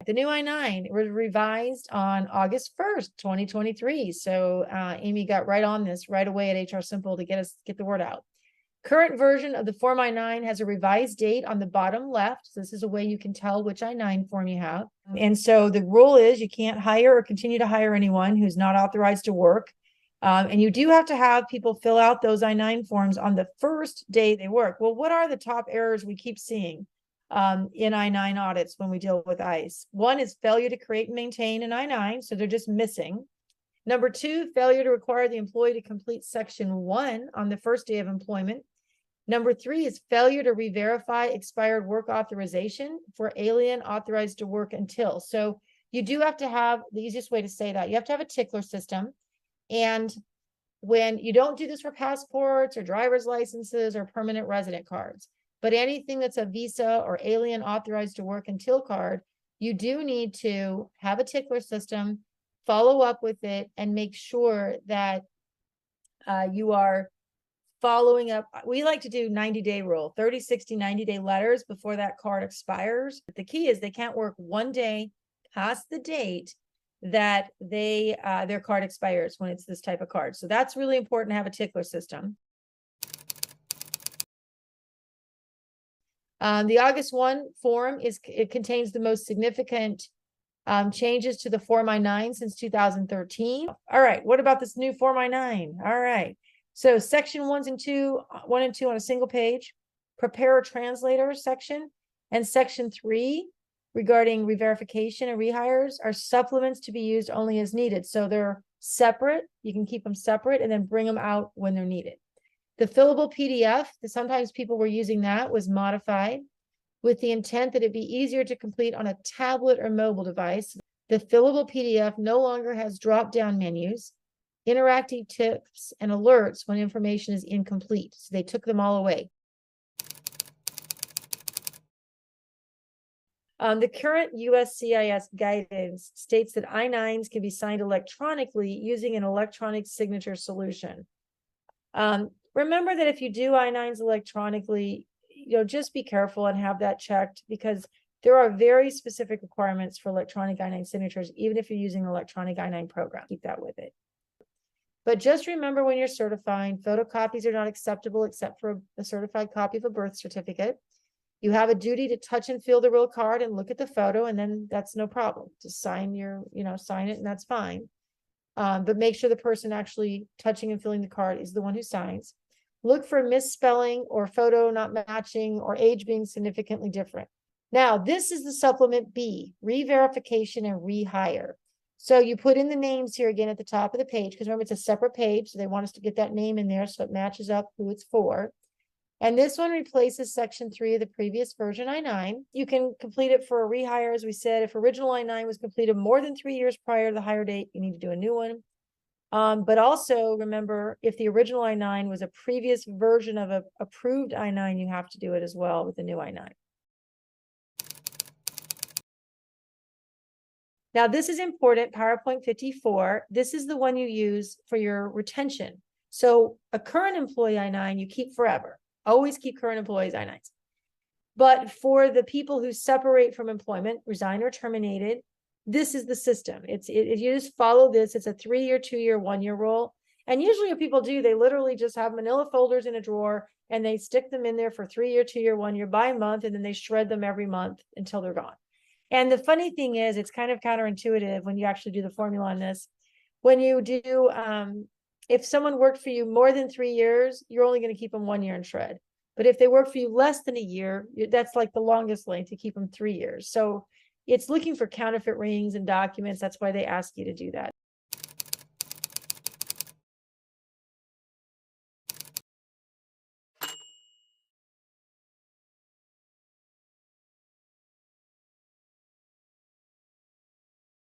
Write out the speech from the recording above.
The new I-9 was revised on August 1st, 2023. So Amy got right on this right away at HR Simple to get the word out. Current version of the Form I-9 has a revised date on the bottom left. So this is a way you can tell which I-9 form you have. And so the rule is you can't hire or continue to hire anyone who's not authorized to work. And you do have to have people fill out those I-9 forms on the first day they work. Well, what are the top errors we keep seeing in I-9 audits when we deal with ICE? One is failure to create and maintain an I-9. So they're just missing. Number two, failure to require the employee to complete Section 1 on the first day of employment. Number three is failure to re-verify expired work authorization for alien authorized to work until. So you do have to have, the easiest way to say that, you have to have a tickler system. And when you don't do this for passports or driver's licenses or permanent resident cards, but anything that's a visa or alien authorized to work until card, you do need to have a tickler system, follow up with it, and make sure that you are following up. We like to do 90-day rule, 30, 60, 90-day letters before that card expires. But the key is they can't work one day past the date that their card expires when it's this type of card. So that's really important to have a tickler system. The August 1 form it contains the most significant changes to the Form I-9 since 2013. All right, what about this new Form I-9? All right. So section 1 and 2 on a single page, preparer translator section, and section 3 regarding re-verification and rehires are supplements to be used only as needed. So they're separate. You can keep them separate and then bring them out when they're needed. The fillable PDF, sometimes people were using that, was modified with the intent that it be easier to complete on a tablet or mobile device. The fillable PDF no longer has drop-down menus, interactive tips, and alerts when information is incomplete. So they took them all away. The current USCIS guidance states that I-9s can be signed electronically using an electronic signature solution. Remember that if you do I-9s electronically, just be careful and have that checked, because there are very specific requirements for electronic I-9 signatures, even if you're using an electronic I-9 program. Keep that with it. But just remember, when you're certifying, photocopies are not acceptable except for a certified copy of a birth certificate. You have a duty to touch and feel the real card and look at the photo, and then that's no problem. Just sign sign it, and that's fine. But make sure the person actually touching and feeling the card is the one who signs. Look for misspelling or photo not matching or age being significantly different. Now, this is the supplement B, re-verification and rehire. So you put in the names here again at the top of the page, because remember, it's a separate page. So they want us to get that name in there so it matches up who it's for. And this one replaces section 3 of the previous version I-9. You can complete it for a rehire. As we said, if original I-9 was completed more than 3 years prior to the hire date, you need to do a new one. But also remember, if the original I-9 was a previous version of an approved I-9, you have to do it as well with the new I-9. Now, this is important, PowerPoint 54. This is the one you use for your retention. So a current employee I-9, you keep forever. Always keep current employees I-9s. But for the people who separate from employment, resign or terminated, this is the system. If you just follow this, it's a 3-year, 2-year, 1-year rule. And usually what people do, they literally just have manila folders in a drawer and they stick them in there for 3-year, 2-year, 1-year by month, and then they shred them every month until they're gone. And the funny thing is, it's kind of counterintuitive when you actually do the formula on this. When you do, if someone worked for you more than 3 years, you're only going to keep them 1 year and shred. But if they work for you less than a year, that's like the longest length to keep them 3 years. So it's looking for counterfeit rings and documents. That's why they ask you to do that.